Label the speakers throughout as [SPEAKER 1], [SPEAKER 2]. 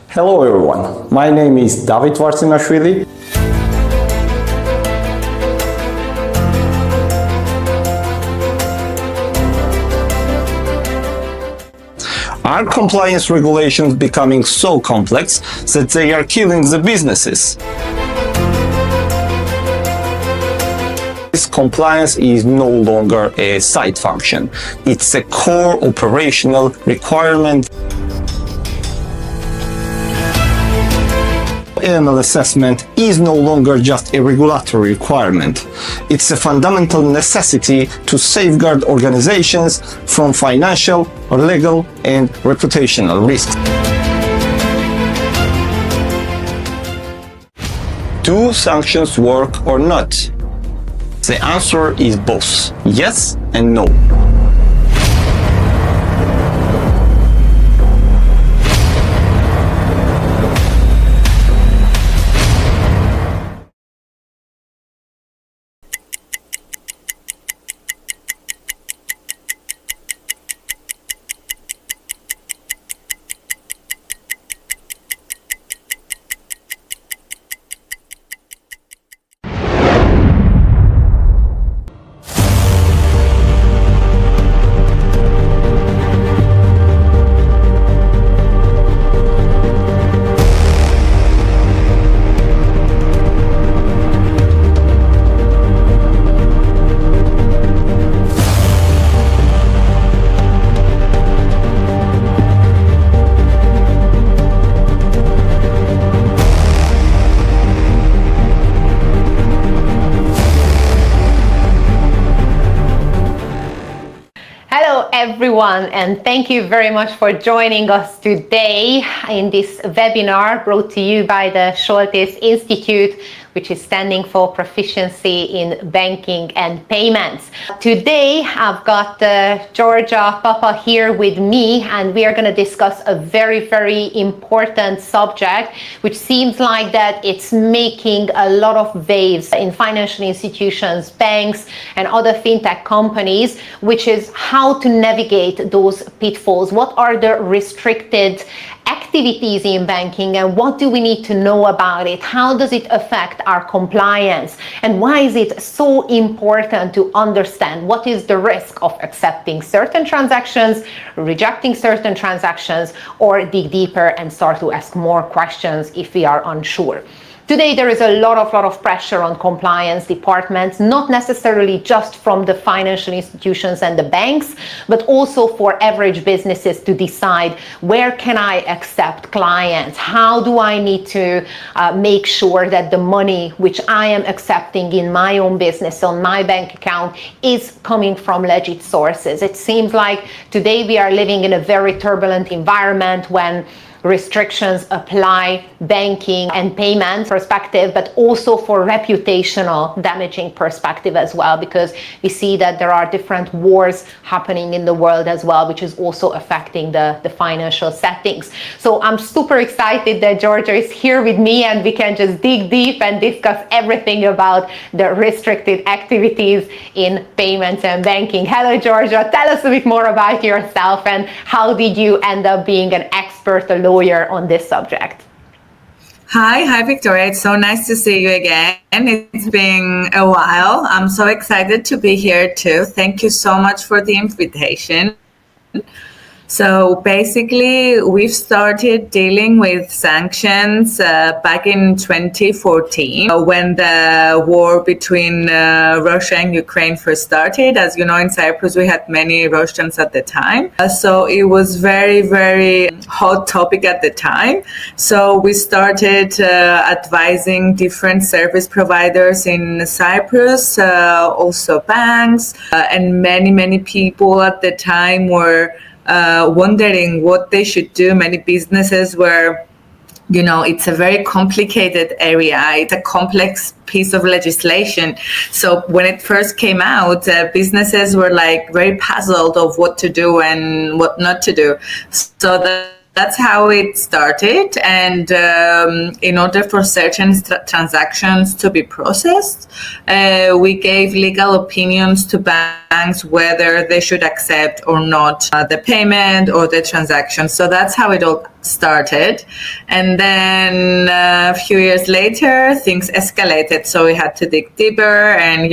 [SPEAKER 1] Hello everyone, my name is David Varsimashvili. Are compliance regulations becoming so complex that they are killing the businesses? This compliance is no longer a side function. It's a core operational requirement. Annual assessment is no longer just a regulatory requirement. It's a fundamental necessity to safeguard organizations from financial, legal, and reputational risks. Do sanctions work or not? The answer is both yes and no.
[SPEAKER 2] Everyone, and thank you very much for joining us today in this webinar brought to you by the Soltesz Institute, which is standing for Proficiency in Banking and Payments. Today I've got Georgia Papa here with me, and we are going to discuss a very important subject, which seems like that it's making a lot of waves in financial institutions, banks, and other fintech companies, which is how to navigate those pitfalls. What are the restricted activities in banking, and what do we need to know about it? How does it affect our compliance? And why is it so important to understand what is the risk of accepting certain transactions, rejecting certain transactions, or dig deeper and start to ask more questions if we are unsure? Today, there is a lot of pressure on compliance departments, not necessarily just from the financial institutions and the banks, but also for average businesses to decide where can I accept clients? How do I need to make sure that the money which I am accepting in my own business on my bank account is coming from legit sources? It seems like today we are living in a very turbulent environment when restrictions apply banking and payment perspective, but also for reputational damaging perspective as well, because we see that there are different wars happening in the world as well, which is also affecting the financial settings. So I'm super excited that Georgia is here with me and we can just dig deep and discuss everything about the restricted activities in payments and banking. Hello, Georgia. Tell us a bit more about yourself and how did you end up being an expert, a lawyer on this subject?
[SPEAKER 3] Hi, Victoria. It's so nice to see you again. It's been a while. I'm so excited to be here too. Thank you so much for the invitation. So basically, we've started dealing with sanctions back in 2014 when the war between Russia and Ukraine first started. As you know, in Cyprus, we had many Russians at the time. So it was very hot topic at the time. So we started advising different service providers in Cyprus, also banks, and many people at the time were wondering what they should do. Many businesses were, it's a very complicated area. It's a complex piece of legislation. So when it first came out, businesses were like very puzzled of what to do and what not to do. So that's how it started. And in order for certain transactions to be processed, we gave legal opinions to banks whether they should accept or not the payment or the transaction. So that's how it all started. And then a few years later, things escalated. So we had to dig deeper, and,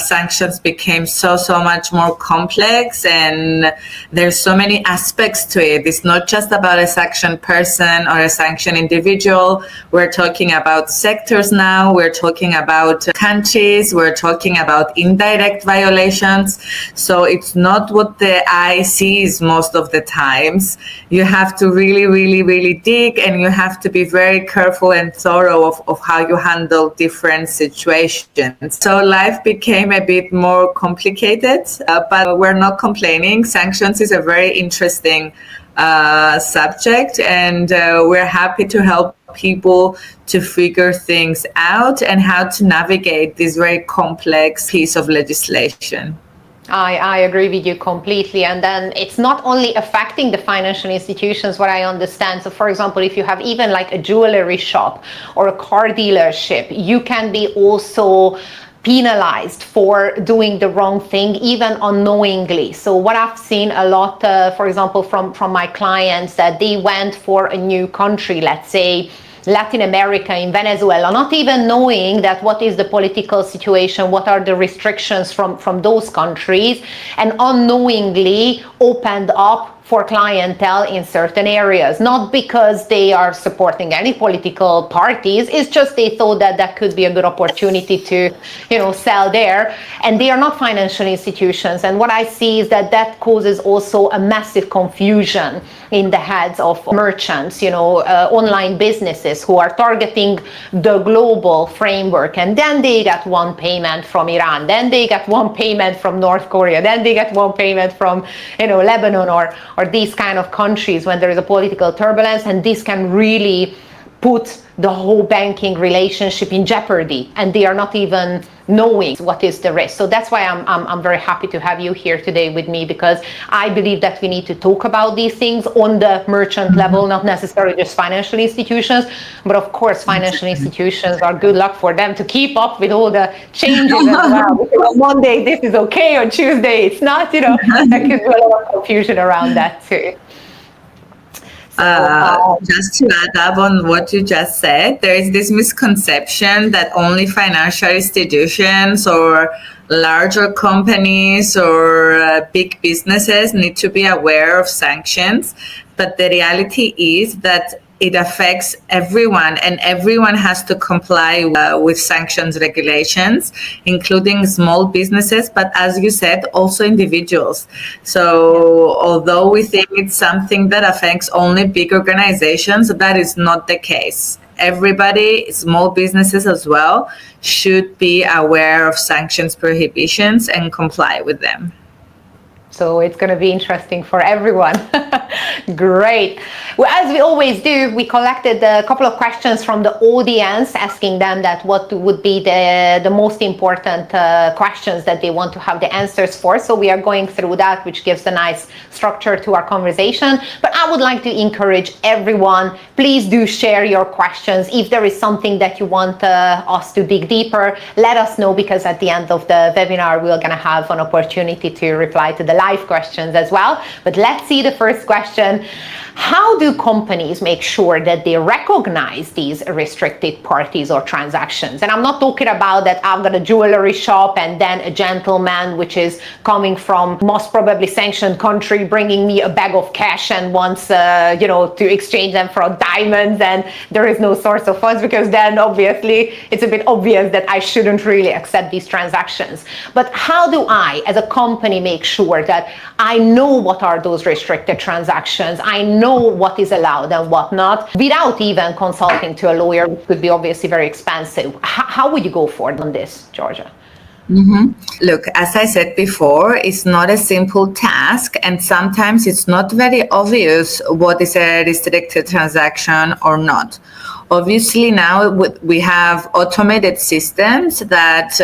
[SPEAKER 3] sanctions became so much more complex, and there's so many aspects to it. It's not just about a sanctioned person or a sanctioned individual. We're talking about sectors now. We're talking about countries. We're talking about indirect violations. So it's not what the eye sees most of the times. You have to really dig, and you have to be very careful and thorough of how you handle different situations. So life became a bit more complicated, but we're not complaining. Sanctions is a very interesting subject, and we're happy to help people to figure things out and how to navigate this very complex piece of legislation.
[SPEAKER 2] I agree with you completely. And then it's not only affecting the financial institutions, what I understand. So for example, if you have even like a jewelry shop or a car dealership, you can be also penalized for doing the wrong thing, even unknowingly. So what I've seen a lot, for example, from my clients, that they went for a new country, let's say Latin America, in Venezuela, not even knowing that what is the political situation, what are the restrictions from those countries, and unknowingly opened up for clientele in certain areas, not because they are supporting any political parties. It's just they thought that that could be a good opportunity to, sell there. And they are not financial institutions. And what I see is that causes also a massive confusion in the heads of merchants, online businesses who are targeting the global framework. And then they get one payment from Iran, then they get one payment from North Korea, then they get one payment from, Lebanon or these kind of countries when there is a political turbulence, and this can really put the whole banking relationship in jeopardy, and they are not even knowing what is the risk. So that's why I'm very happy to have you here today with me, because I believe that we need to talk about these things on the merchant level, not necessarily just financial institutions, but of course financial institutions are good luck for them to keep up with all the changes as well. Because on Monday this is okay, on Tuesday it's not, there could be a lot of confusion around that too.
[SPEAKER 3] Just to add up on what you just said, there is this misconception that only financial institutions or larger companies or big businesses need to be aware of sanctions. But the reality is that it affects everyone, and everyone has to comply with sanctions regulations, including small businesses, but as you said, also individuals. So although we think it's something that affects only big organizations, that is not the case. Everybody, small businesses as well, should be aware of sanctions prohibitions and comply with them.
[SPEAKER 2] So it's going to be interesting for everyone. Great. Well, as we always do, we collected a couple of questions from the audience, asking them that what would be the most important questions that they want to have the answers for. So we are going through that, which gives a nice structure to our conversation. But I would like to encourage everyone, please do share your questions. If there is something that you want us to dig deeper, let us know, because at the end of the webinar, we're going to have an opportunity to reply to the live questions as well. But let's see the first question. How do companies make sure that they recognize these restricted parties or transactions? And I'm not talking about that I've got a jewelry shop and then a gentleman which is coming from most probably sanctioned country bringing me a bag of cash and wants to exchange them for diamonds, and there is no source of funds, because then obviously it's a bit obvious that I shouldn't really accept these transactions. But how do I as a company make sure that I know what are those restricted transactions, I know what is allowed and what not, without even consulting to a lawyer, which could be obviously very expensive? How would you go forward on this, Georgia?
[SPEAKER 3] Look, as I said before, it's not a simple task, and sometimes it's not very obvious what is a restricted transaction or not. Obviously, now we have automated systems that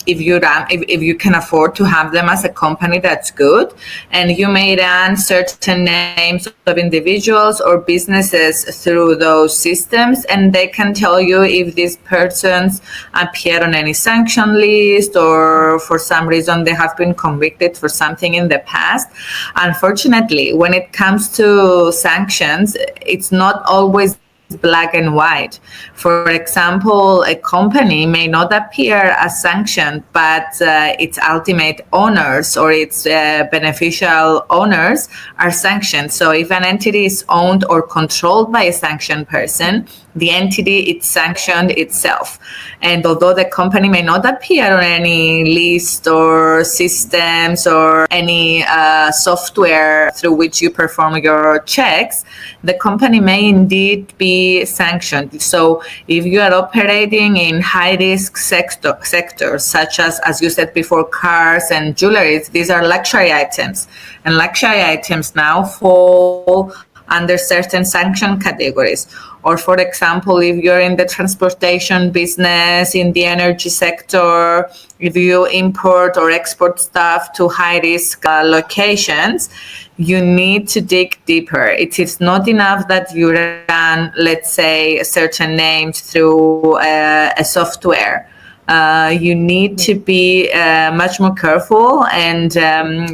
[SPEAKER 3] if you can afford to have them as a company, that's good. And you may run certain names of individuals or businesses through those systems, and they can tell you if these persons appear on any sanction list or for some reason they have been convicted for something in the past. Unfortunately, when it comes to sanctions, it's not always black and white. For example, a company may not appear as sanctioned, but its ultimate owners or its beneficial owners are sanctioned. So if an entity is owned or controlled by a sanctioned person, the entity is sanctioned itself. And although the company may not appear on any list or systems or any software through which you perform your checks, the company may indeed be sanctioned. So if you are operating in high-risk sectors, such as you said before, cars and jewelry, these are luxury items. And luxury items now fall under certain sanction categories. Or for example, if you're in the transportation business, in the energy sector, if you import or export stuff to high-risk locations, you need to dig deeper. It is not enough that you run, let's say, certain names through a software. You need to be much more careful and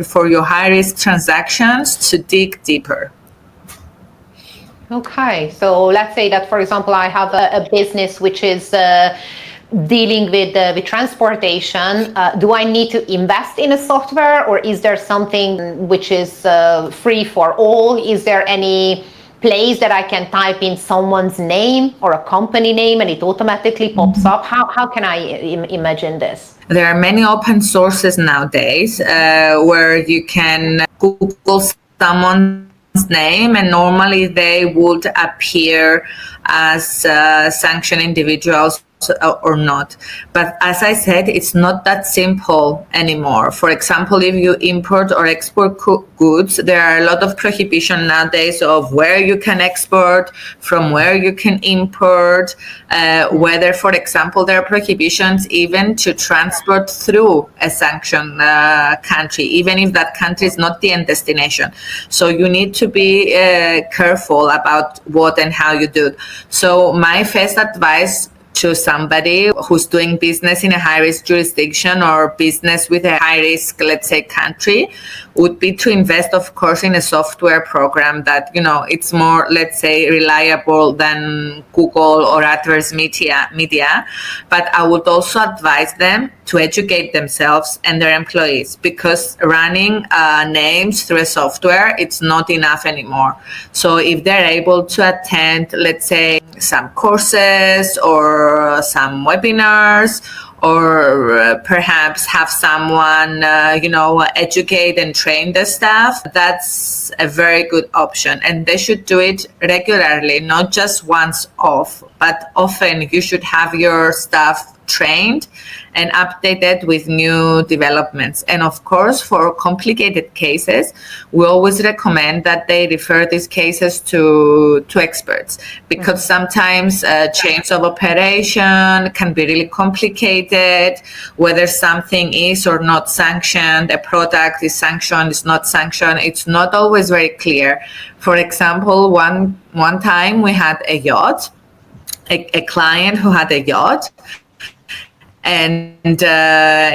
[SPEAKER 3] for your high-risk transactions to dig deeper.
[SPEAKER 2] Okay, so let's say that, for example, I have a business which is dealing with transportation. Do I need to invest in a software, or is there something which is free for all? Is there any place that I can type in someone's name or a company name and it automatically pops up? How can I imagine this?
[SPEAKER 3] There are many open sources nowadays where you can Google someone's name and normally they would appear as sanctioned individuals or not. But as I said, it's not that simple anymore. For example, if you import or export goods, there are a lot of prohibition nowadays of where you can export, from where you can import, whether, for example, there are prohibitions even to transport through a sanctioned country, even if that country is not the end destination. So you need to be careful about what and how you do. So my first advice to somebody who's doing business in a high-risk jurisdiction or business with a high-risk, let's say, country, would be to invest, of course, in a software program that, you know, it's more, let's say, reliable than Google or adverse media. But I would also advise them to educate themselves and their employees, because running names through a software, it's not enough anymore. So if they're able to attend, let's say, some courses or some webinars, or perhaps have someone, educate and train the staff, that's a very good option. And they should do it regularly, not just once off, but often. You should have your staff trained and updated with new developments. And of course, for complicated cases, we always recommend that they refer these cases to experts, because sometimes chains of operation can be really complicated, whether something is or not sanctioned, a product is sanctioned, is not sanctioned, it's not always very clear. For example, one time we had a yacht, a client who had a yacht, and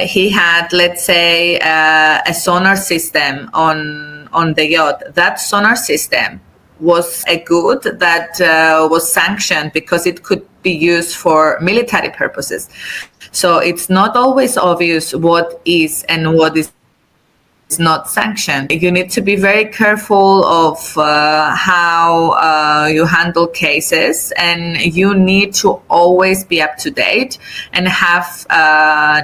[SPEAKER 3] he had, let's say, a sonar system on the yacht. That sonar system was a good that was sanctioned because it could be used for military purposes. So it's not always obvious what is and what is not sanctioned. You need to be very careful of how you handle cases, and you need to always be up to date and have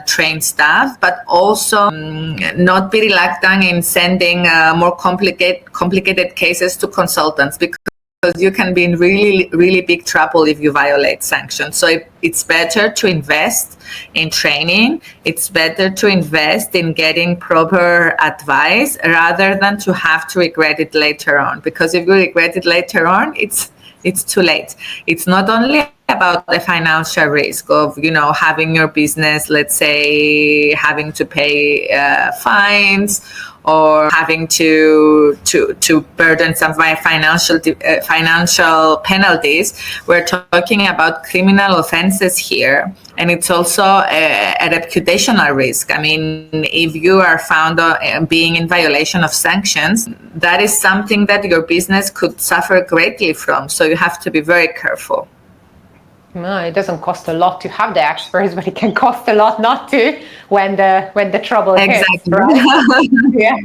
[SPEAKER 3] trained staff, but also not be reluctant in sending more complicated cases to consultants, because you can be in really, really big trouble if you violate sanctions. So it's better to invest in training. It's better to invest in getting proper advice rather than to have to regret it later on. Because if you regret it later on, it's it's too late. It's not only about the financial risk of, having your business, let's say, having to pay fines or having to burden some financial penalties. We're talking about criminal offenses here, and it's also a reputational risk. I mean, if you are found being in violation of sanctions, that is something that your business could suffer greatly from. So you have to be very careful.
[SPEAKER 2] No, it doesn't cost a lot to have the experts, but it can cost a lot not to when the trouble hits. Right? Yeah.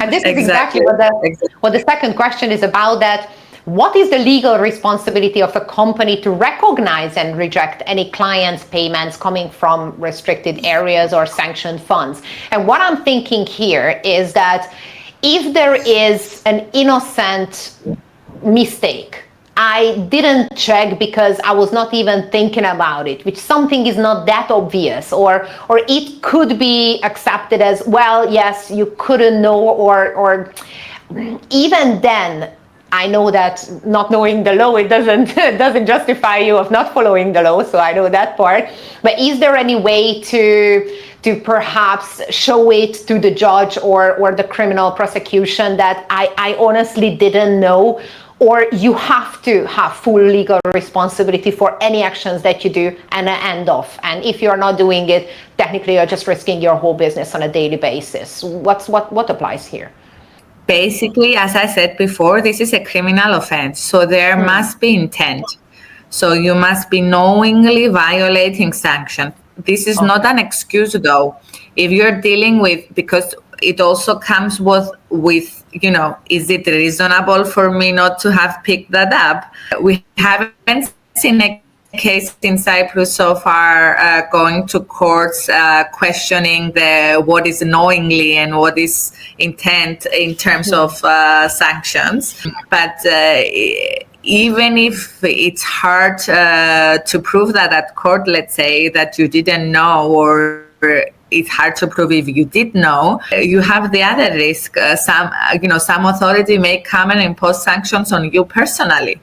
[SPEAKER 2] And this is exactly what the second question is about, that what is the legal responsibility of a company to recognize and reject any client's payments coming from restricted areas or sanctioned funds? And what I'm thinking here is that if there is an innocent mistake, I didn't check because I was not even thinking about it, which something is not that obvious, or it could be accepted as, well, yes, you couldn't know, or even then, I know that not knowing the law, it doesn't justify you of not following the law, so I know that part. But is there any way to perhaps show it to the judge or the criminal prosecution that I honestly didn't know? Or you have to have full legal responsibility for any actions that you do and end off. And if you're not doing it, technically you're just risking your whole business on a daily basis. What applies here?
[SPEAKER 3] Basically, as I said before, this is a criminal offense. So there must be intent. So you must be knowingly violating sanction. This is not an excuse, though. If you're dealing with, because it also comes with, is it reasonable for me not to have picked that up? We haven't seen a case in Cyprus so far going to courts questioning what is knowingly and what is intent in terms of sanctions. But even if it's hard to prove that at court, let's say that you didn't know, or it's hard to prove if you did know, you have the other risk. Some authority may come and impose sanctions on you personally.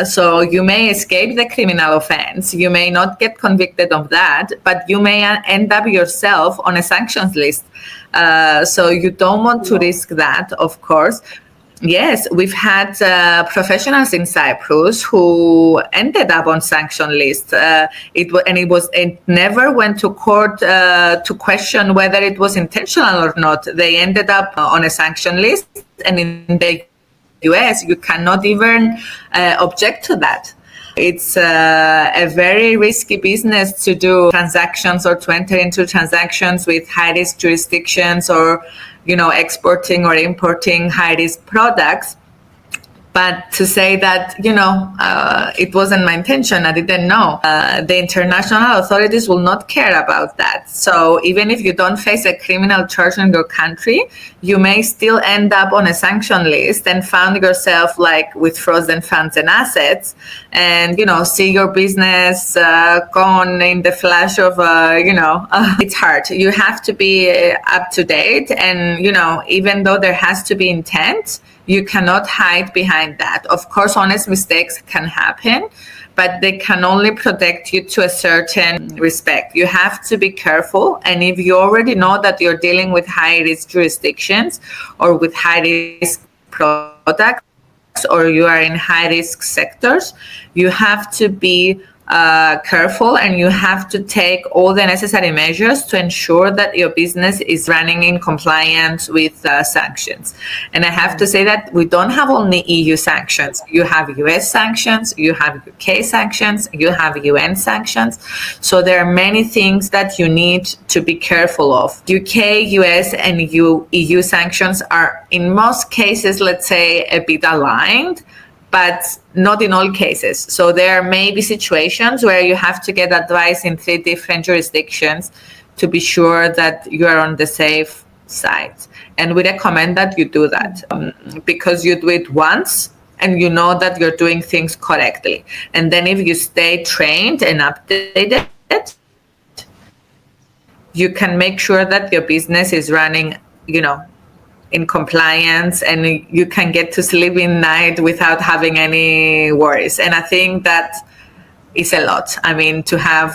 [SPEAKER 3] So you may escape the criminal offense. You may not get convicted of that, but you may end up yourself on a sanctions list. So you don't want to risk that, of course. Yes, we've had professionals in Cyprus who ended up on sanction lists. It never went to court to question whether it was intentional or not. They ended up on a sanction list, and in the US, you cannot even object to that. It's a very risky business to do transactions or to enter into transactions with high-risk jurisdictions, or exporting or importing high-risk products. But to say that, it wasn't my intention, I didn't know, the international authorities will not care about that. So even if you don't face a criminal charge in your country, you may still end up on a sanction list and find yourself with frozen funds and assets, and, see your business gone in the flash of, it's hard. You have to be up to date. And, even though there has to be intent, you cannot hide behind that. Of course, honest mistakes can happen, but they can only protect you to a certain respect. You have to be careful. And if you already know that you're dealing with high-risk jurisdictions or with high-risk products, or you are in high-risk sectors, you have to be careful, and you have to take all the necessary measures to ensure that your business is running in compliance with sanctions. And I have to say that we don't have only EU sanctions. You have US sanctions, you have UK sanctions, you have UN sanctions. So there are many things that you need to be careful of. UK, US, and EU sanctions are in most cases, let's say, a bit aligned, but not in all cases. So there may be situations where you have to get advice in 3 different jurisdictions to be sure that you are on the safe side. And we recommend that you do that because you do it once and you know that you're doing things correctly. And then if you stay trained and updated, you can make sure that your business is running, in compliance, and you can get to sleep in night without having any worries. And I think that is a lot. I mean, to have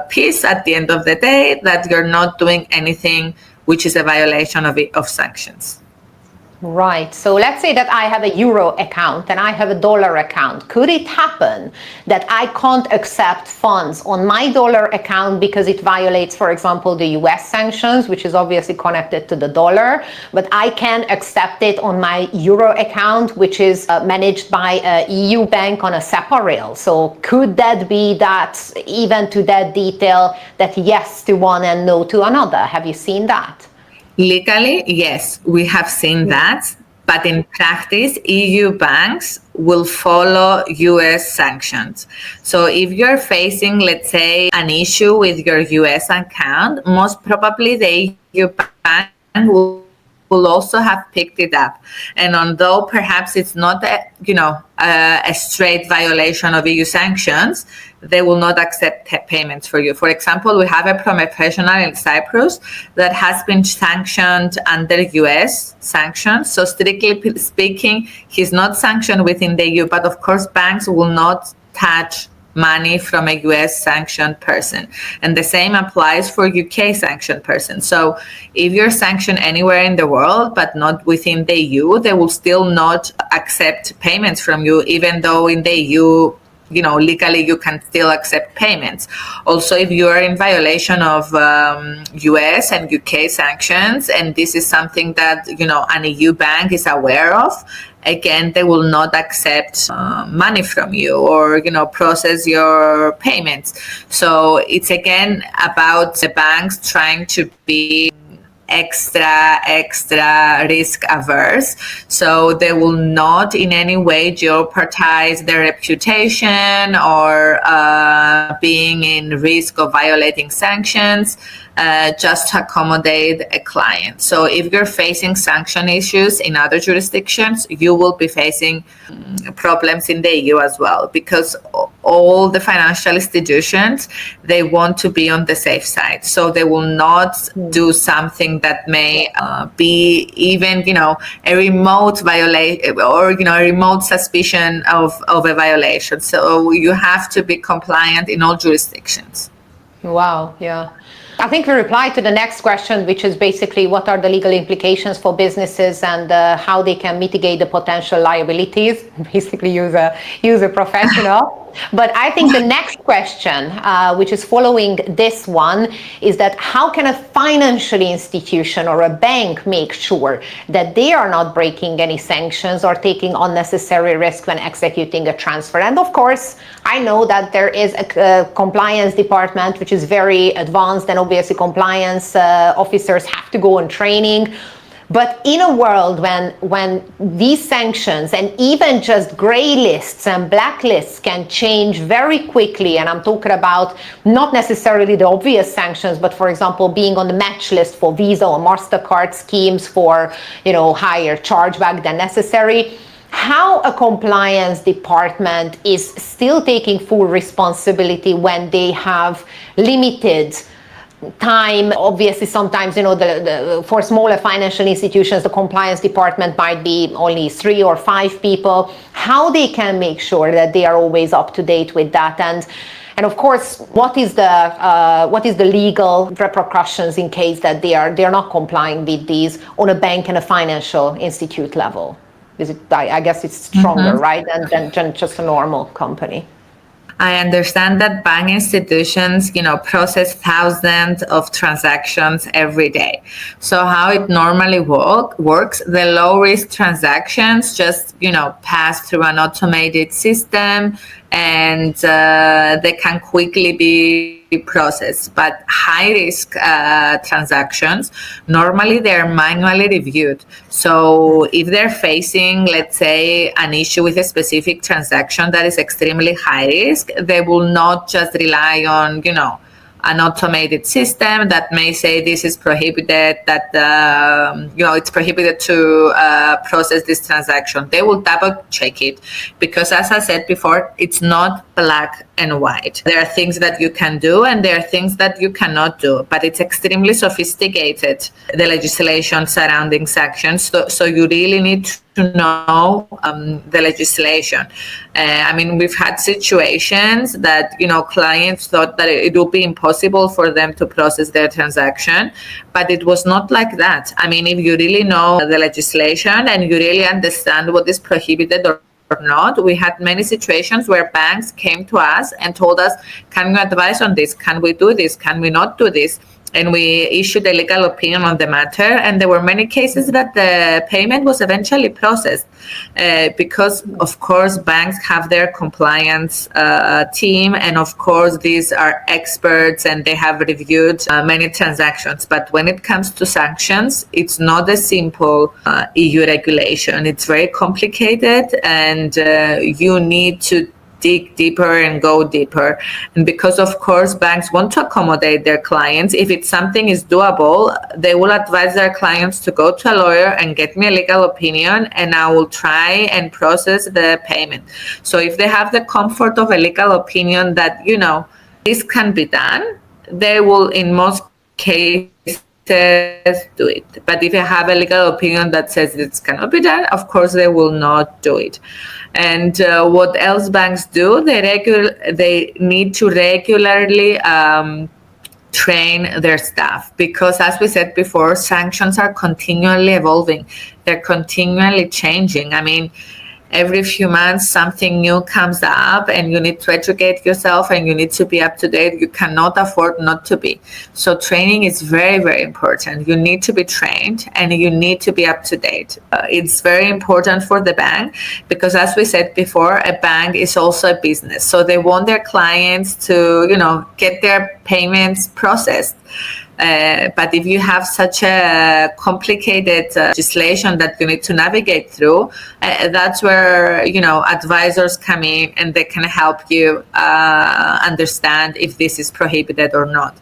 [SPEAKER 3] peace at the end of the day that you're not doing anything which is a violation of sanctions.
[SPEAKER 2] Right. So let's say that I have a euro account and I have a dollar account. Could it happen that I can't accept funds on my dollar account because it violates, for example, the US sanctions, which is obviously connected to the dollar, but I can accept it on my euro account, which is managed by an EU bank on a SEPA rail? So could that be that, even to that detail, that yes to one and no to another? Have you seen that?
[SPEAKER 3] Legally, yes, we have seen that, but in practice, EU banks will follow US sanctions. So if you're facing, let's say, an issue with your US account, most probably the EU bank will also have picked it up. And although perhaps it's not a straight violation of EU sanctions, they will not accept payments for you. For example, we have a professional in Cyprus that has been sanctioned under US sanctions. So strictly speaking, he's not sanctioned within the EU, but of course banks will not touch money from a US sanctioned person. And the same applies for UK sanctioned person. So if you're sanctioned anywhere in the world, but not within the EU, they will still not accept payments from you, even though in the EU, legally you can still accept payments. Also, if you are in violation of US and UK sanctions, and this is something that, an EU bank is aware of, again, they will not accept money from you or, process your payments. So it's again about the banks trying to be extra risk averse. So they will not in any way jeopardize their reputation or being in risk of violating sanctions just to accommodate a client. So if you're facing sanction issues in other jurisdictions, you will be facing problems in the EU as well, because all the financial institutions, they want to be on the safe side. So they will not do something that may be even, a remote violation or, a remote suspicion of a violation. So you have to be compliant in all jurisdictions.
[SPEAKER 2] Wow, yeah. I think we replied to the next question, which is basically what are the legal implications for businesses and how they can mitigate the potential liabilities. Basically use a professional. But I think the next question, which is following this one, is that how can a financial institution or a bank make sure that they are not breaking any sanctions or taking unnecessary risk when executing a transfer? And of course, I know that there is a compliance department which is very advanced, and obviously compliance officers have to go on training. But in a world when these sanctions and even just gray lists and blacklists can change very quickly, and I'm talking about not necessarily the obvious sanctions, but for example, being on the match list for Visa or MasterCard schemes for, higher chargeback than necessary, how a compliance department is still taking full responsibility when they have limited time. Obviously, sometimes, for smaller financial institutions, the compliance department might be only 3 or 5 people. How they can make sure that they are always up to date with that, and of course, what is the legal repercussions in case that they are not complying with these on a bank and a financial institute level? I guess it's stronger, right, than just a normal company.
[SPEAKER 3] I understand that bank institutions, process thousands of transactions every day. So how it normally works, the low-risk transactions just, pass through an automated system, and they can quickly be processed. But high-risk transactions, normally they're manually reviewed. So if they're facing, let's say, an issue with a specific transaction that is extremely high risk, they will not just rely on, an automated system that may say this is prohibited, that it's prohibited to process this transaction. They will double check it because, as I said before, it's not black and white. There are things that you can do and there are things that you cannot do, but it's extremely sophisticated, the legislation surrounding sanctions. So you really need to know the legislation. We've had situations that, clients thought that it would be impossible for them to process their transaction, but it was not like that. If you really know the legislation and you really understand what is prohibited or not, we had many situations where banks came to us and told us, can you advise on this? Can we do this? Can we not do this? And we issued a legal opinion on the matter. And there were many cases that the payment was eventually processed because, of course, banks have their compliance team. And, of course, these are experts and they have reviewed many transactions. But when it comes to sanctions, it's not a simple EU regulation. It's very complicated and you need to dig deeper and go deeper. And because, of course, banks want to accommodate their clients, if it's something is doable, they will advise their clients to go to a lawyer and get me a legal opinion, and I will try and process the payment. So if they have the comfort of a legal opinion that, this can be done, they will, in most cases, do it. But if you have a legal opinion that says it cannot be done, of course they will not do it. And what else banks do? They need to regularly train their staff because, as we said before, sanctions are continually evolving. They're continually changing. Every few months, something new comes up and you need to educate yourself and you need to be up to date. You cannot afford not to be. So training is very, very important. You need to be trained and you need to be up to date. It's very important for the bank because, as we said before, a bank is also a business. So they want their clients to, get their payments processed. But if you have such a complicated legislation that you need to navigate through, that's where, advisors come in and they can help you understand if this is prohibited or not.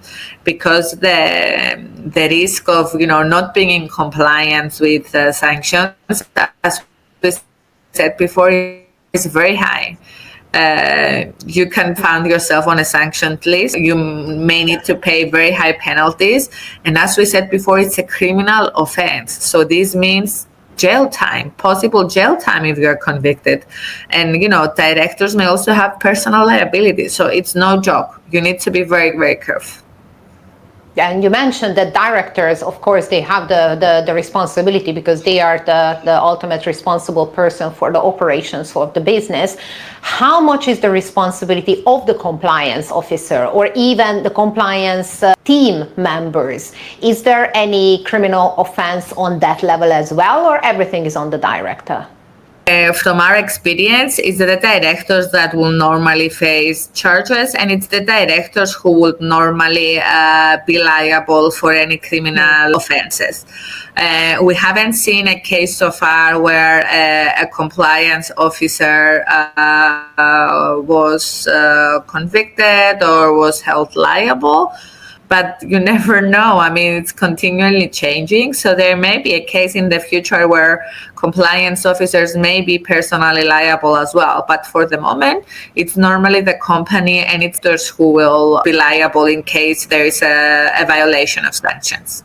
[SPEAKER 3] Because the risk of, not being in compliance with sanctions, as we said before, is very high. You can find yourself on a sanctioned list. You may need to pay very high penalties. And as we said before, it's a criminal offense. So this means jail time, possible jail time if you're convicted. And, directors may also have personal liability. So it's no joke. You need to be very, very careful.
[SPEAKER 2] And you mentioned that directors, of course, they have the responsibility because they are the ultimate responsible person for the operations of the business. How much is the responsibility of the compliance officer or even the compliance team members? Is there any criminal offense on that level as well, or everything is on the director?
[SPEAKER 3] From our experience, it's the directors that will normally face charges, and it's the directors who would normally be liable for any criminal offenses. We haven't seen a case so far where a compliance officer was convicted or was held liable. But you never know. It's continually changing. So there may be a case in the future where compliance officers may be personally liable as well. But for the moment, it's normally the company and it's those who will be liable in case there is a violation of sanctions.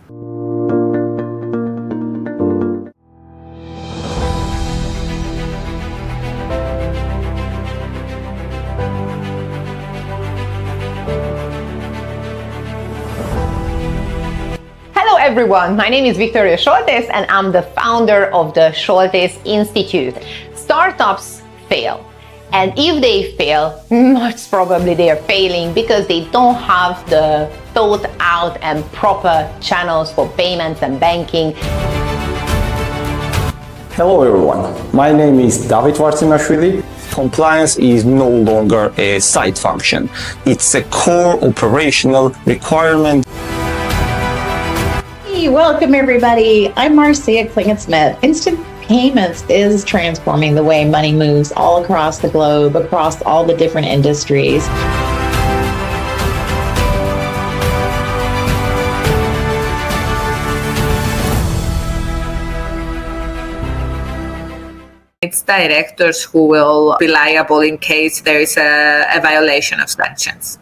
[SPEAKER 2] Hello everyone, my name is Viktoria Soltesz and I'm the founder of the Soltesz Institute. Startups fail, and if they fail, most probably they are failing because they don't have the thought out and proper channels for payments and banking.
[SPEAKER 1] Hello everyone, my name is David Vartsimashvili. Compliance is no longer a side function. It's a core operational requirement.
[SPEAKER 4] Welcome everybody. I'm Marcia Klingon-Smith. Instant payments is transforming the way money moves all across the globe, across all the different industries.
[SPEAKER 3] it's directors who will be liable in case there is a violation of sanctions.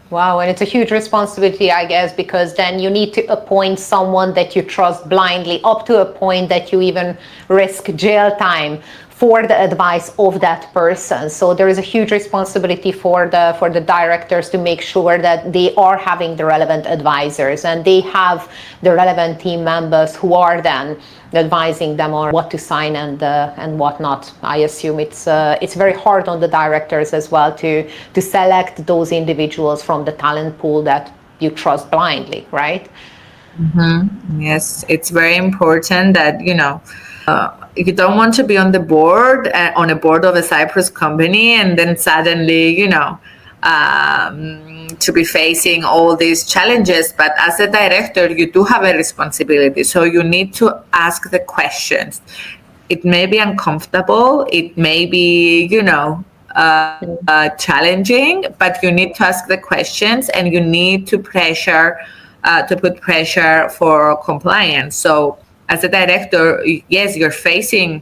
[SPEAKER 2] Wow, and it's a huge responsibility, I guess, because then you need to appoint someone that you trust blindly, up to a point that you even risk jail time for the advice of that person. So there is a huge responsibility for the directors to make sure that they are having the relevant advisors and they have the relevant team members who are then advising them on what to sign and what not. I assume it's very hard on the directors as well to select those individuals from the talent pool that you trust blindly, right?
[SPEAKER 3] Mm-hmm. Yes, it's very important that you don't want to be on the board on a board of a Cyprus company and then suddenly to be facing all these challenges. But as a director, you do have a responsibility. So you need to ask the questions. It may be uncomfortable. It may be, challenging, but you need to ask the questions and you need to put pressure for compliance. So as a director, yes, you're facing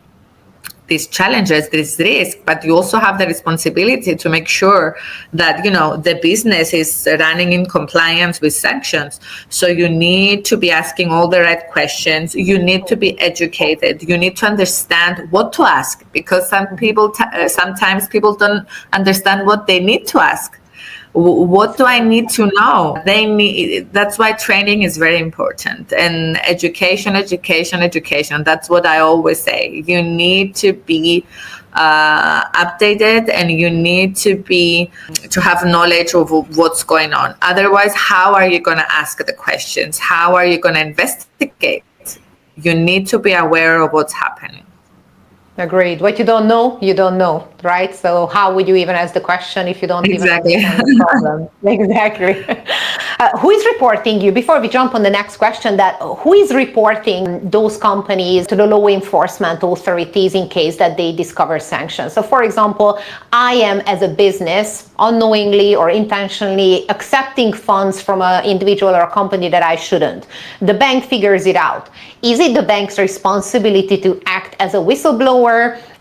[SPEAKER 3] these challenges, this risk, but you also have the responsibility to make sure that, the business is running in compliance with sanctions. So you need to be asking all the right questions. You need to be educated. You need to understand what to ask, because sometimes people don't understand what they need to ask. What do I need to know? That's why training is very important, and education. That's what I always say. You need to be updated, and you need to have knowledge of what's going on. Otherwise, how are you going to ask the questions? How are you going to investigate? You need to be aware of what's happening.
[SPEAKER 2] Agreed. What you don't know, right? So how would you even ask the question if you don't
[SPEAKER 3] exactly.
[SPEAKER 2] even understand the problem? Exactly. Who is reporting you? Before we jump on the next question, who is reporting those companies to the law enforcement authorities in case that they discover sanctions? So for example, I am as a business unknowingly or intentionally accepting funds from an individual or a company that I shouldn't. The bank figures it out. Is it the bank's responsibility to act as a whistleblower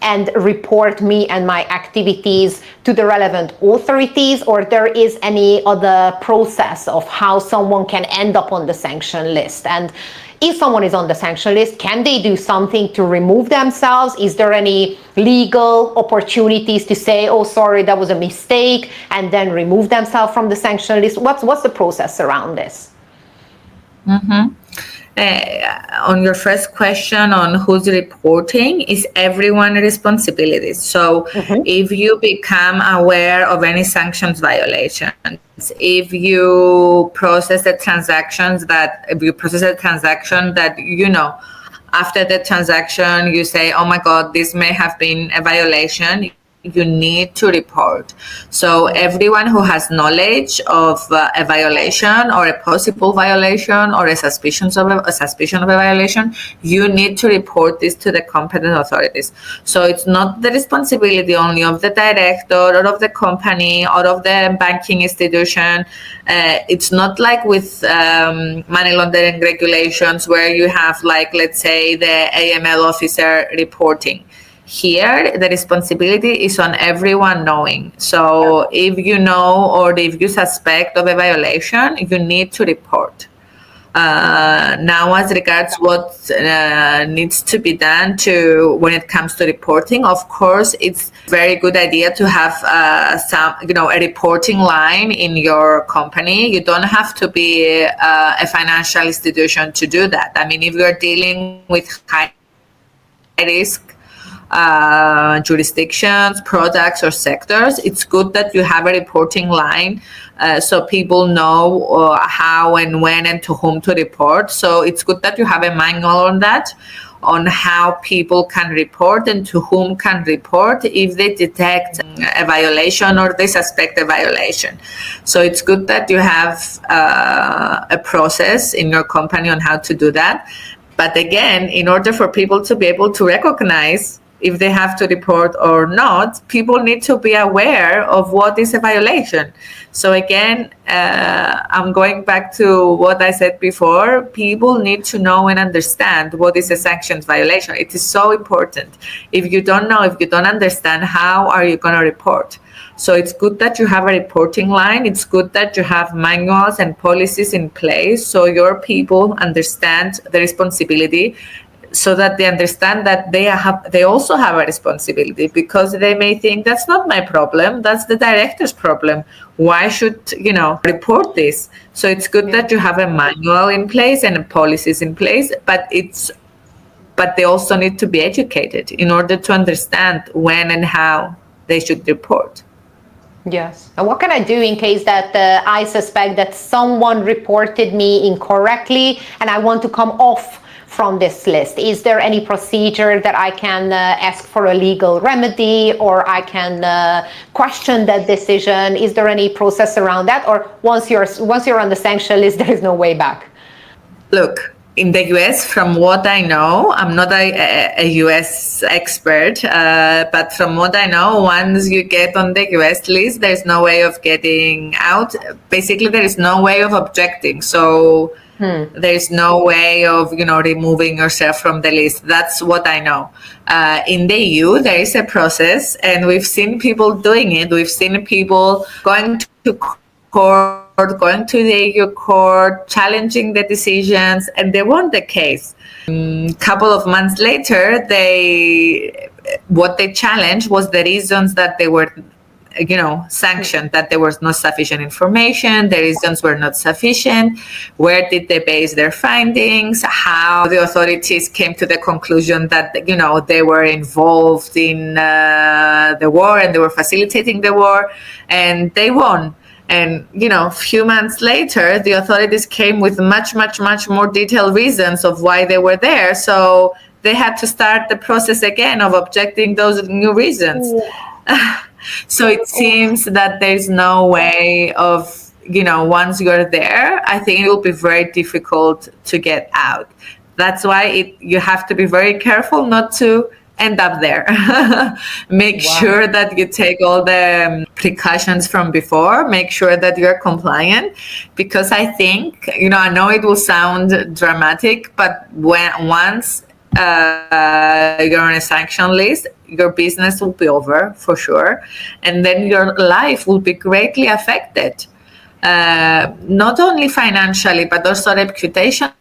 [SPEAKER 2] and report me and my activities to the relevant authorities, or there is any other process of how someone can end up on the sanction list? And if someone is on the sanction list, can they do something to remove themselves? Is there any legal opportunities to say, oh, sorry, that was a mistake, and then remove themselves from the sanction list? What's the process around this?
[SPEAKER 3] Mm-hmm. On your first question on who's reporting, is everyone's responsibility. So if you become aware of any sanctions violations, if you process a transaction that after the transaction you say, oh my God, this may have been a violation, you need to report. So everyone who has knowledge of a violation or a possible violation or a suspicion of a violation, you need to report this to the competent authorities. So it's not the responsibility only of the director or of the company or of the banking institution. It's not like with money laundering regulations where you have, like, let's say, the AML officer reporting. Here, the responsibility is on everyone knowing. So if you know or if you suspect of a violation, you need to report. Now, as regards what needs to be done when it comes to reporting, of course, it's a very good idea to have a reporting line in your company. You don't have to be a financial institution to do that. I mean, if you're dealing with high risk jurisdictions, products, or sectors, it's good that you have a reporting line so people know how and when and to whom to report. So it's good that you have a manual on that, on how people can report and to whom can report if they detect a violation or they suspect a violation. So it's good that you have a process in your company on how to do that. But again, in order for people to be able to recognize if they have to report or not, people need to be aware of what is a violation. So again, I'm going back to what I said before. People need to know and understand what is a sanctions violation. It is so important. If you don't know, if you don't understand, how are you going to report? So it's good that you have a reporting line. It's good that you have manuals and policies in place so your people understand the responsibility, so that they understand that they also have a responsibility, because they may think that's not my problem, that's the director's problem. Why should report this? So it's good that you have a manual in place and policies in place, but they also need to be educated in order to understand when and how they should report.
[SPEAKER 2] Yes. And what can I do in case that I suspect that someone reported me incorrectly and I want to come off from this list? Is there any procedure that I can ask for a legal remedy, or I can question that decision? Is there any process around that, or once you're on the sanction list, there is no way back?
[SPEAKER 3] Look, in the US, from what I know, I'm not a US expert, but from what I know, once you get on the US list, there's no way of getting out. Basically, there is no way of objecting. So there's no way of, removing yourself from the list. That's what I know. In the EU, there is a process, and we've seen people doing it. We've seen people going to court, going to the EU court, challenging the decisions, and they won the case. A couple of months later, what they challenged was the reasons that they were sanctioned, that there was not sufficient information, the reasons were not sufficient, where did they base their findings, how the authorities came to the conclusion that, they were involved in the war and they were facilitating the war, and they won. And, a few months later, the authorities came with much, much, much more detailed reasons of why they were there. So they had to start the process again of objecting those new reasons. So it seems that there's no way of, once you're there, I think it will be very difficult to get out. That's why you have to be very careful not to end up there. Make sure that you take all the precautions from before, make sure that you're compliant, because I think, I know it will sound dramatic, but once you're on a sanction list, your business will be over for sure, and then your life will be greatly affected, not only financially but also reputationally,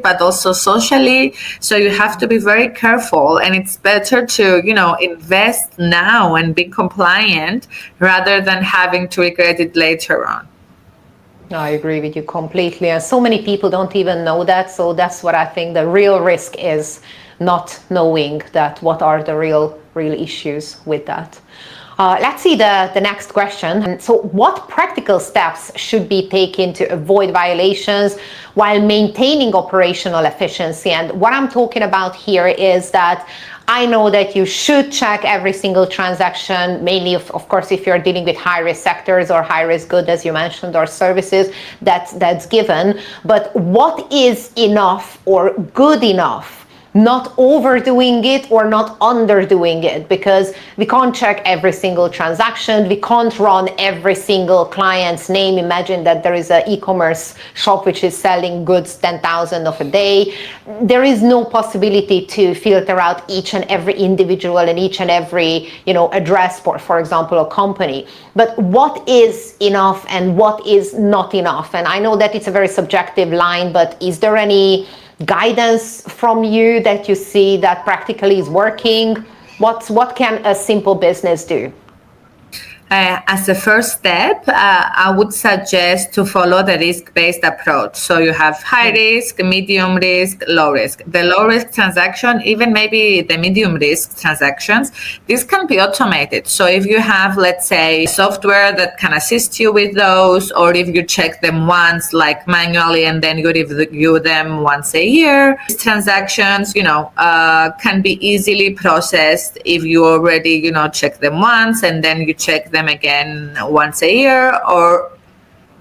[SPEAKER 3] but also socially. So you have to be very careful, and it's better to invest now and be compliant rather than having to regret it later on.
[SPEAKER 2] I agree with you completely, and so many people don't even know that. So that's what I think the real risk is, not knowing that what are the real issues with that. Let's see the next question. So what practical steps should be taken to avoid violations while maintaining operational efficiency? And what I'm talking about here is that I know that you should check every single transaction, mainly, of course, if you're dealing with high-risk sectors or high-risk goods, as you mentioned, or services, that's given. But what is enough or good enough? Not overdoing it or not underdoing it, because we can't check every single transaction. We can't run every single client's name. Imagine that there is an e-commerce shop which is selling goods 10,000 of a day. There is no possibility to filter out each and every individual and each and every, address for example, a company. But what is enough and what is not enough? And I know that it's a very subjective line, but is there any guidance from you that you see that practically is working? What can a simple business do?
[SPEAKER 3] As a first step, I would suggest to follow the risk-based approach. So you have high risk, medium risk, low risk. The low risk transaction, even maybe the medium risk transactions, this can be automated. So if you have, let's say, software that can assist you with those, or if you check them once, like manually, and then you review them once a year, these transactions, can be easily processed if you already, check them once, and then you check them again once a year, or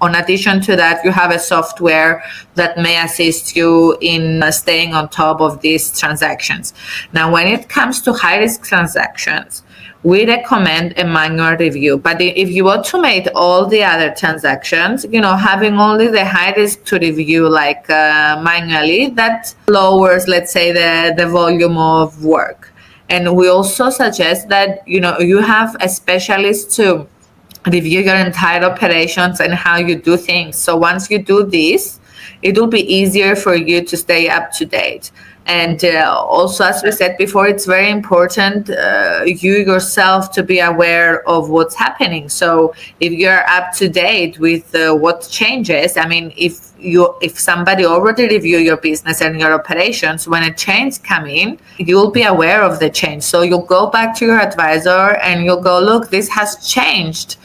[SPEAKER 3] On addition to that, you have a software that may assist you in staying on top of these transactions. Now, when it comes to high-risk transactions, we recommend a manual review. But if you automate all the other transactions, having only the high risk to review manually, that lowers, let's say, the volume of work. And we also suggest that, you have a specialist to review your entire operations and how you do things. So once you do this, it will be easier for you to stay up to date. And also, as we said before, it's very important you yourself to be aware of what's happening. So if you're up to date with what changes, if somebody already reviewed your business and your operations, when a change come in, you'll be aware of the change. So you'll go back to your advisor and you'll go, look, this has changed.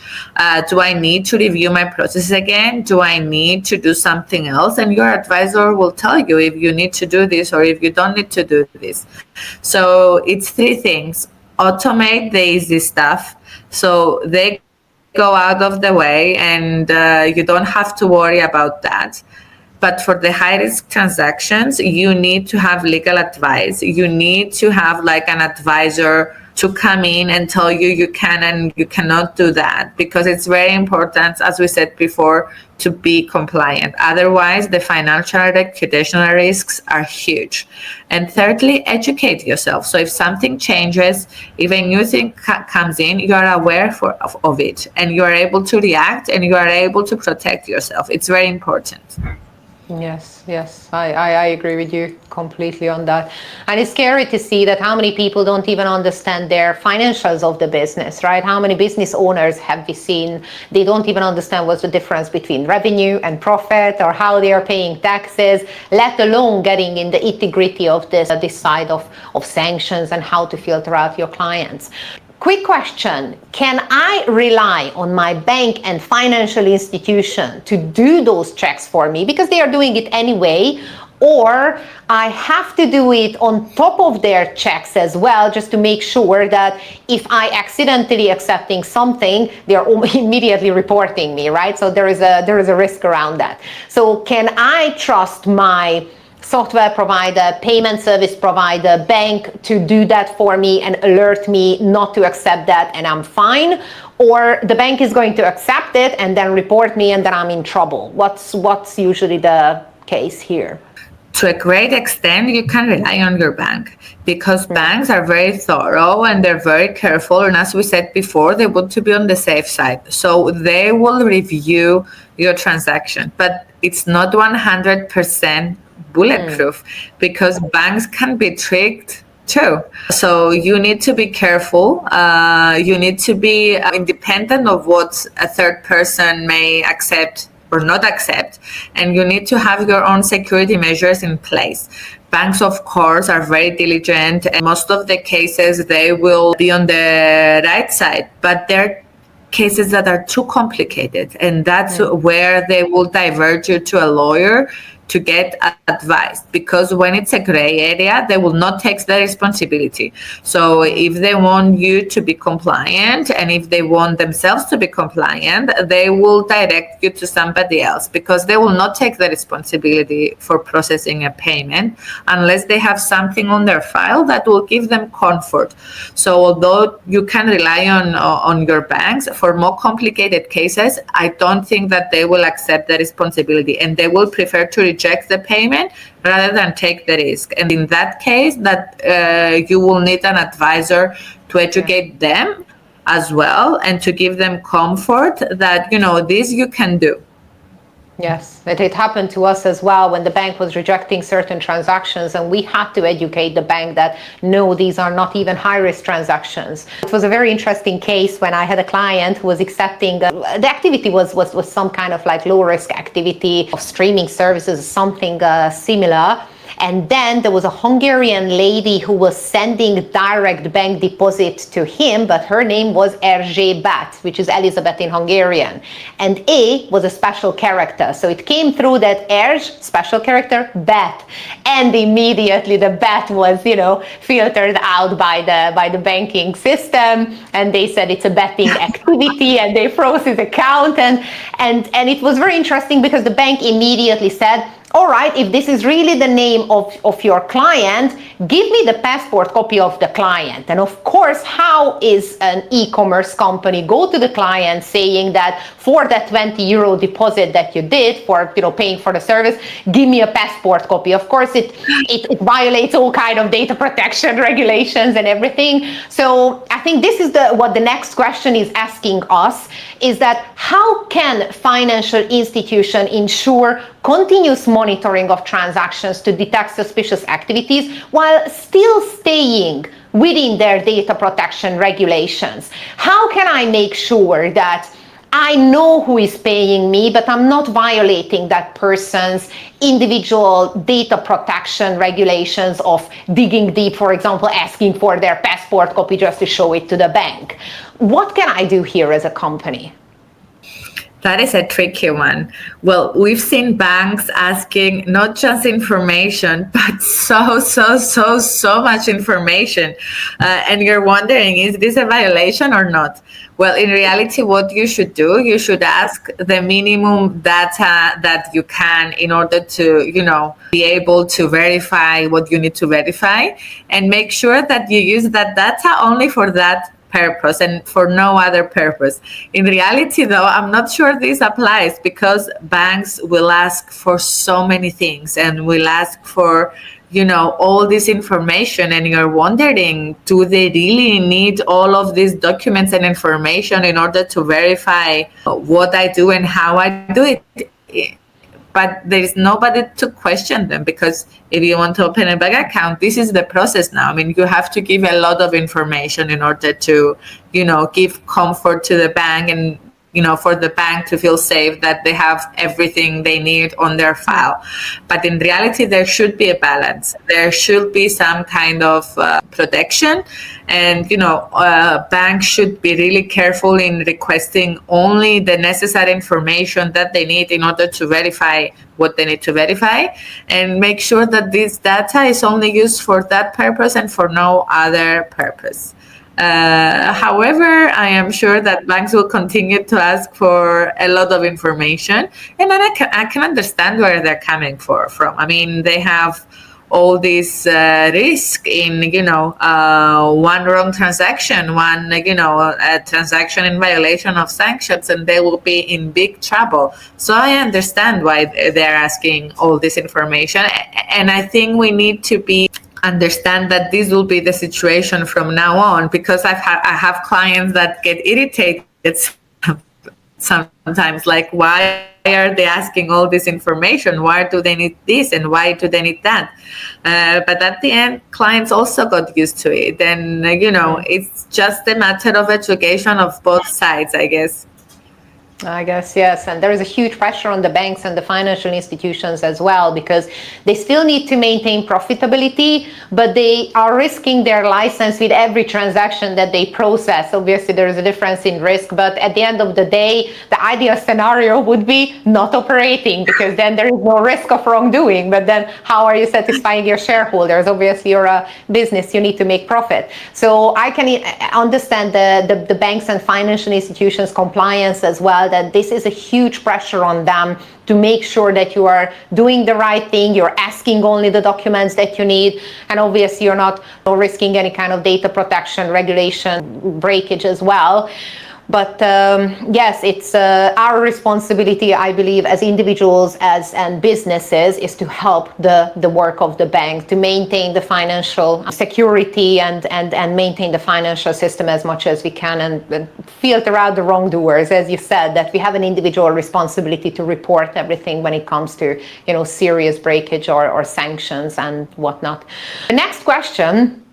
[SPEAKER 3] Do I need to review my process again? Do I need to do something else? And your advisor will tell you if you need to do this or if you don't need to do this. So it's three things. Automate the easy stuff so they go out of the way and you don't have to worry about that. But for the high-risk transactions, you need to have legal advice. You need to have an advisor to come in and tell you you can and you cannot do that, because it's very important, as we said before, to be compliant. Otherwise, the financial and reputational risks are huge. And thirdly, educate yourself. So if something changes, if a new thing comes in, you are aware of it and you are able to react and you are able to protect yourself. It's very important.
[SPEAKER 2] Yes, I agree with you completely on that. And it's scary to see that how many people don't even understand their financials of the business, right? How many business owners have we seen? They don't even understand what's the difference between revenue and profit or how they are paying taxes, let alone getting in the nitty-gritty of this side of sanctions and how to filter out your clients. Quick question, can I rely on my bank and financial institution to do those checks for me because they are doing it anyway, or I have to do it on top of their checks as well, just to make sure that if I accidentally accepting something, they're immediately reporting me, right? So there is a risk around that. So can I trust my software provider, payment service provider, bank to do that for me and alert me not to accept that and I'm fine? Or the bank is going to accept it and then report me and then I'm in trouble? What's usually the case here?
[SPEAKER 3] To a great extent, you can rely on your bank because banks are very thorough and they're very careful. And as we said before, they want to be on the safe side. So they will review your transaction, but it's not 100% bulletproof because banks can be tricked too. So you need to be careful. You need to be independent of what a third person may accept or not accept, and you need to have your own security measures in place. Banks, of course, are very diligent, and most of the cases they will be on the right side, but there are cases that are too complicated, and that's where they will divert you to a lawyer to get advice, because when it's a gray area, they will not take the responsibility. So if they want you to be compliant and if they want themselves to be compliant, they will direct you to somebody else because they will not take the responsibility for processing a payment unless they have something on their file that will give them comfort. So although you can rely on your banks, for more complicated cases, I don't think that they will accept the responsibility and they will prefer to reject the payment rather than take the risk. And in that case, that you will need an advisor to educate them as well and to give them comfort that, this you can do.
[SPEAKER 2] Yes, it happened to us as well when the bank was rejecting certain transactions, and we had to educate the bank that no, these are not even high-risk transactions. It was a very interesting case when I had a client who was accepting the activity was some kind of low-risk activity of streaming services, something similar. And then there was a Hungarian lady who was sending direct bank deposit to him, but her name was Erzsébet, which is Elizabeth in Hungarian. And A was a special character. So it came through that Erzs, special character, bet. And immediately the bet was, filtered out by the banking system. And they said it's a betting activity, and they froze his account. And it was very interesting because the bank immediately said, all right, if this is really the name of your client, give me the passport copy of the client. And of course, how is an e-commerce company go to the client saying that for that 20 euro deposit that you did for paying for the service, give me a passport copy? Of course, it violates all kind of data protection regulations and everything. So I think this is what the next question is asking us, is that how can financial institution ensure continuous monitoring of transactions to detect suspicious activities while still staying within their data protection regulations? How can I make sure that I know who is paying me, but I'm not violating that person's individual data protection regulations of digging deep, for example, asking for their passport copy just to show it to the bank? What can I do here as a company?
[SPEAKER 3] That is a tricky one. Well, we've seen banks asking not just information, but so much information. And you're wondering, is this a violation or not? Well, in reality, what you should do, you should ask the minimum data that you can in order to, be able to verify what you need to verify, and make sure that you use that data only for that purpose and for no other purpose. In reality, though, I'm not sure this applies, because banks will ask for so many things and will ask for all this information, and you're wondering, do they really need all of these documents and information in order to verify what I do and how I do it? But there is nobody to question them, because if you want to open a bank account, this is the process now. I mean, you have to give a lot of information in order to, give comfort to the bank, and, for the bank to feel safe that they have everything they need on their file. But in reality, there should be a balance. There should be some kind of protection. And, banks should be really careful in requesting only the necessary information that they need in order to verify what they need to verify, and make sure that this data is only used for that purpose and for no other purpose. However, I am sure that banks will continue to ask for a lot of information, and then I can understand where they're coming from. I mean, they have all this risk in, one wrong transaction, a transaction in violation of sanctions, and they will be in big trouble. So I understand why they're asking all this information, and I think we need to understand that this will be the situation from now on, because I have clients that get irritated sometimes, like, why are they asking all this information? Why do they need this, and why do they need that? But at the end, clients also got used to it, and it's just a matter of education of both sides, I guess.
[SPEAKER 2] I guess, yes. And there is a huge pressure on the banks and the financial institutions as well, because they still need to maintain profitability, but they are risking their license with every transaction that they process. Obviously, there is a difference in risk, but at the end of the day, the ideal scenario would be not operating, because then there is no risk of wrongdoing. But then how are you satisfying your shareholders? Obviously, you're a business, you need to make profit. So I can understand the banks and financial institutions compliance as well, that this is a huge pressure on them to make sure that you are doing the right thing, you're asking only the documents that you need, and obviously you're not risking any kind of data protection regulation breakage as well. But yes, it's our responsibility, I believe, as individuals and businesses, is to help the work of the bank to maintain the financial security and maintain the financial system as much as we can, and filter out the wrongdoers, as you said, that we have an individual responsibility to report everything when it comes to serious breakage or sanctions and whatnot. The next question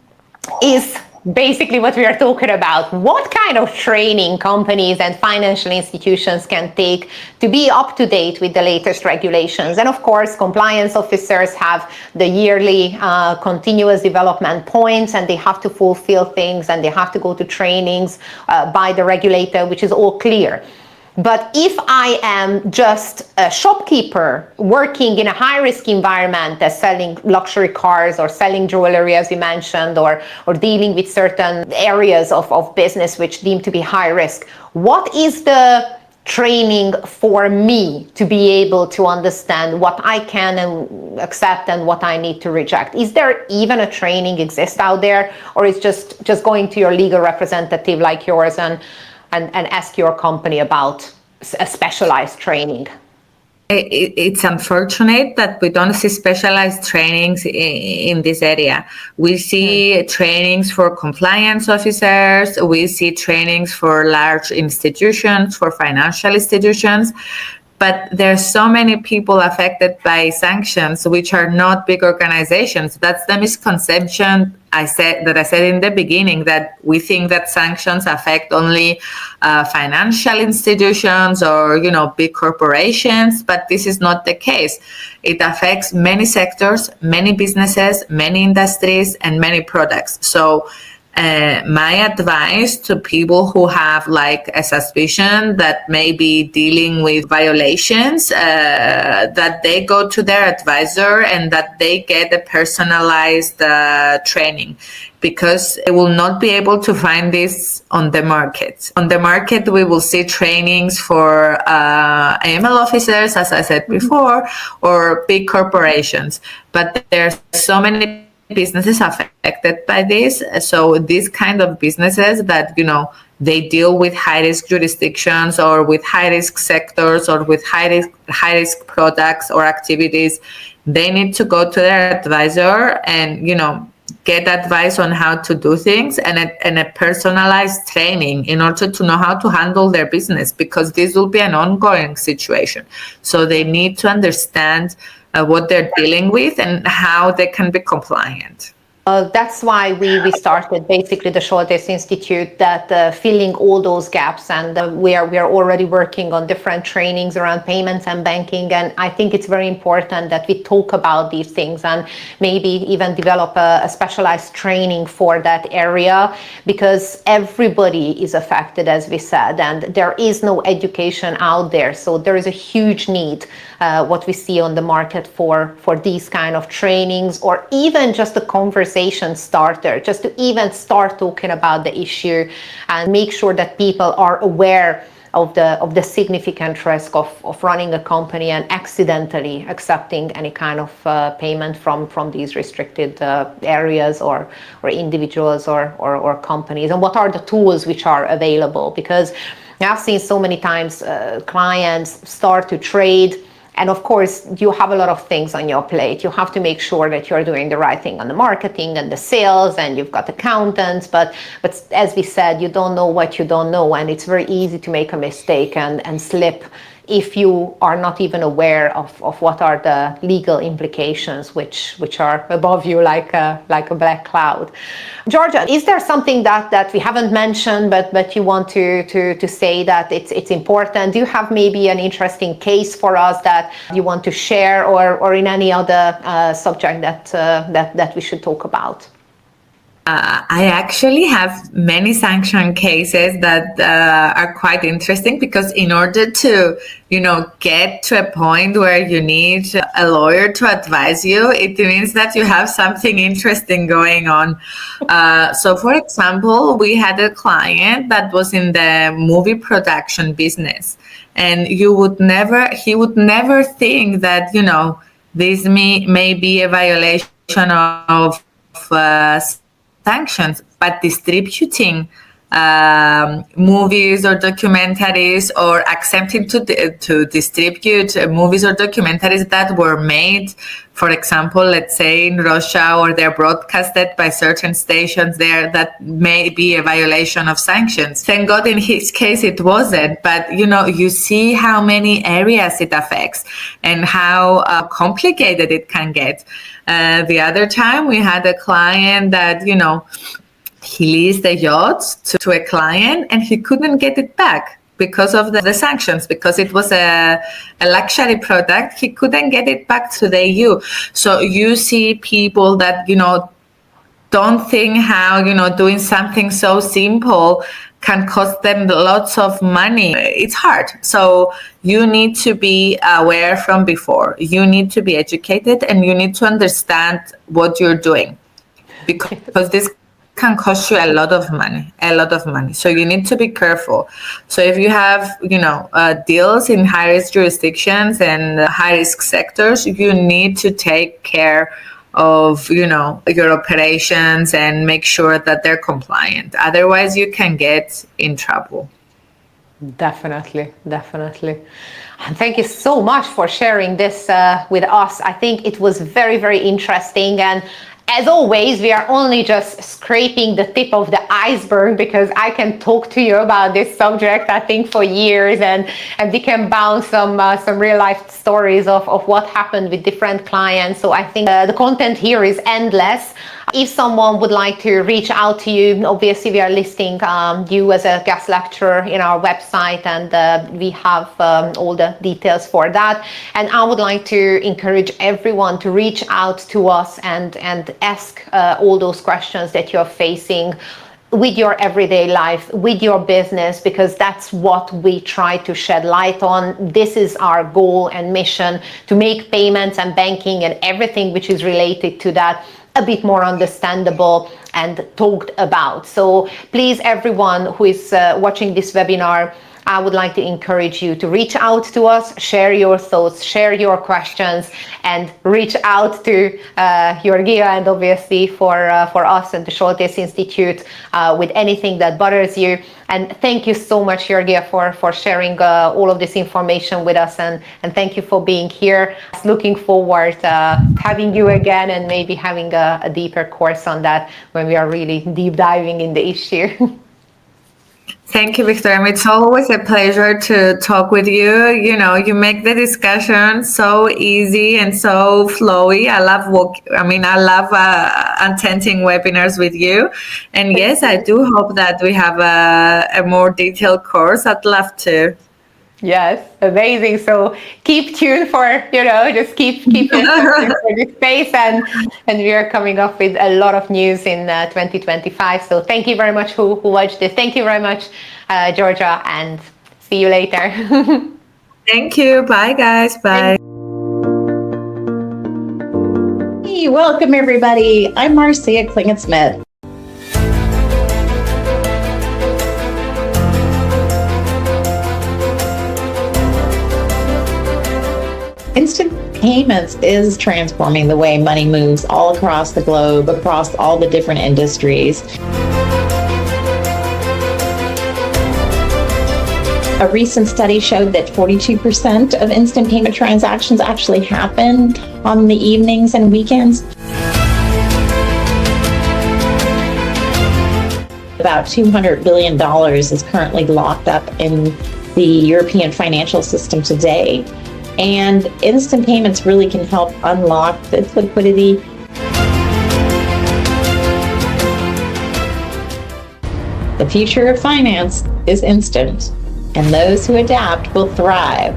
[SPEAKER 2] is basically what we are talking about. What kind of training companies and financial institutions can take to be up to date with the latest regulations? And of course, compliance officers have the yearly continuous development points, and they have to fulfill things, and they have to go to trainings by the regulator, which is all clear. But if I am just a shopkeeper working in a high-risk environment, as selling luxury cars or selling jewelry, as you mentioned, or dealing with certain areas of business which deem to be high risk, what is the training for me to be able to understand what I can and accept and what I need to reject? Is there even a training exist out there, or is just going to your legal representative like yours and ask your company about a specialized training?
[SPEAKER 3] It's unfortunate that we don't see specialized trainings in this area. We see trainings for compliance officers, we see trainings for large institutions, for financial institutions, but there's so many people affected by sanctions which are not big organizations. That's the misconception I said in the beginning, that we think that sanctions affect only financial institutions or big corporations, but this is not the case. It affects many sectors, many businesses, many industries, and many products. So my advice to people who have like a suspicion that may be dealing with violations, that they go to their advisor and that they get a personalized training, because they will not be able to find this on the market. On the market, we will see trainings for AML officers, as I said before, or big corporations, but there's so many businesses affected by this. So these kind of businesses that they deal with high risk jurisdictions or with high risk sectors or with high risk products or activities, they need to go to their advisor and get advice on how to do things and a personalized training in order to know how to handle their business, because this will be an ongoing situation. So they need to understand what they're dealing with and how they can be compliant.
[SPEAKER 2] That's why we started basically the Soltesz Institute, that filling all those gaps, and we are already working on different trainings around payments and banking. And I think it's very important that we talk about these things and maybe even develop a specialized training for that area, because everybody is affected, as we said, and there is no education out there. So there is a huge need, what we see on the market for these kind of trainings, or even just a conversation starter, just to even start talking about the issue and make sure that people are aware of the significant risk of running a company and accidentally accepting any kind of payment from these restricted areas or individuals or companies, and what are the tools which are available. Because I've seen so many times clients start to trade, and of course, you have a lot of things on your plate. You have to make sure that you're doing the right thing on the marketing and the sales, and you've got accountants. But as we said, you don't know what you don't know, and it's very easy to make a mistake and slip if you are not even aware of what are the legal implications which are above you like a black cloud. Georgia, is there something that we haven't mentioned but you want to say that it's important? Do you have maybe an interesting case for us that you want to share, or in any other subject that we should talk about?
[SPEAKER 3] I actually have many sanction cases that are quite interesting, because in order to, get to a point where you need a lawyer to advise you, it means that you have something interesting going on. So, for example, we had a client that was in the movie production business, and he would never think that, this may be a violation of sanctions, but distributing movies or documentaries, or accepting to distribute movies or documentaries that were made, for example, let's say in Russia, or they're broadcasted by certain stations there, that may be a violation of sanctions. Thank God in his case it wasn't, but you see how many areas it affects and how complicated it can get. The other time we had a client that, he leased the yacht to a client and he couldn't get it back because of the sanctions, because it was a luxury product. He couldn't get it back to the EU. So you see people that, don't think how, doing something so simple can cost them lots of money. It's hard. So you need to be aware from before. You need to be educated and you need to understand what you're doing, because this can cost you a lot of money. So you need to be careful. So if you have, deals in high risk jurisdictions and high risk sectors, you need to take care of, your operations and make sure that they're compliant. Otherwise, you can get in trouble.
[SPEAKER 2] Definitely. And thank you so much for sharing this with us. I think it was very, very interesting. And as always, we are only just scraping the tip of the iceberg, because I can talk to you about this subject, I think, for years, and we can bounce some real life stories of what happened with different clients. So I think the content here is endless. If someone would like to reach out to you, obviously we are listing you as a guest lecturer in our website, and we have all the details for that. And I would like to encourage everyone to reach out to us and ask all those questions that you're facing with your everyday life, with your business, because that's what we try to shed light on. This is our goal and mission, to make payments and banking and everything which is related to that a bit more understandable and talked about. So please, everyone who is watching this webinar, I would like to encourage you to reach out to us, share your thoughts, share your questions, and reach out to Georgia, and obviously for us and the Soltesz Institute with anything that bothers you. And thank you so much, Georgia, for sharing all of this information with us, and thank you for being here. Looking forward having you again, and maybe having a deeper course on that when we are really deep diving in the issue.
[SPEAKER 3] Thank you, Victoria. It's always a pleasure to talk with you. You make the discussion so easy and so flowy. I love attending webinars with you. And yes, I do hope that we have a more detailed course. I'd love to.
[SPEAKER 2] Yes, amazing. So keep tuned for, just keep for this space, and we are coming up with a lot of news in 2025. So thank you very much who watched this. Thank you very much, Georgia, and see you later.
[SPEAKER 3] Thank you. Bye, guys. Bye.
[SPEAKER 4] Hey, welcome everybody. I'm Marcia Klingensmith. Instant payments is transforming the way money moves all across the globe, across all the different industries. A recent study showed that 42% of instant payment transactions actually happen on the evenings and weekends. About $200 billion is currently locked up in the European financial system today. And instant payments really can help unlock this liquidity. The future of finance is instant, and those who adapt will thrive.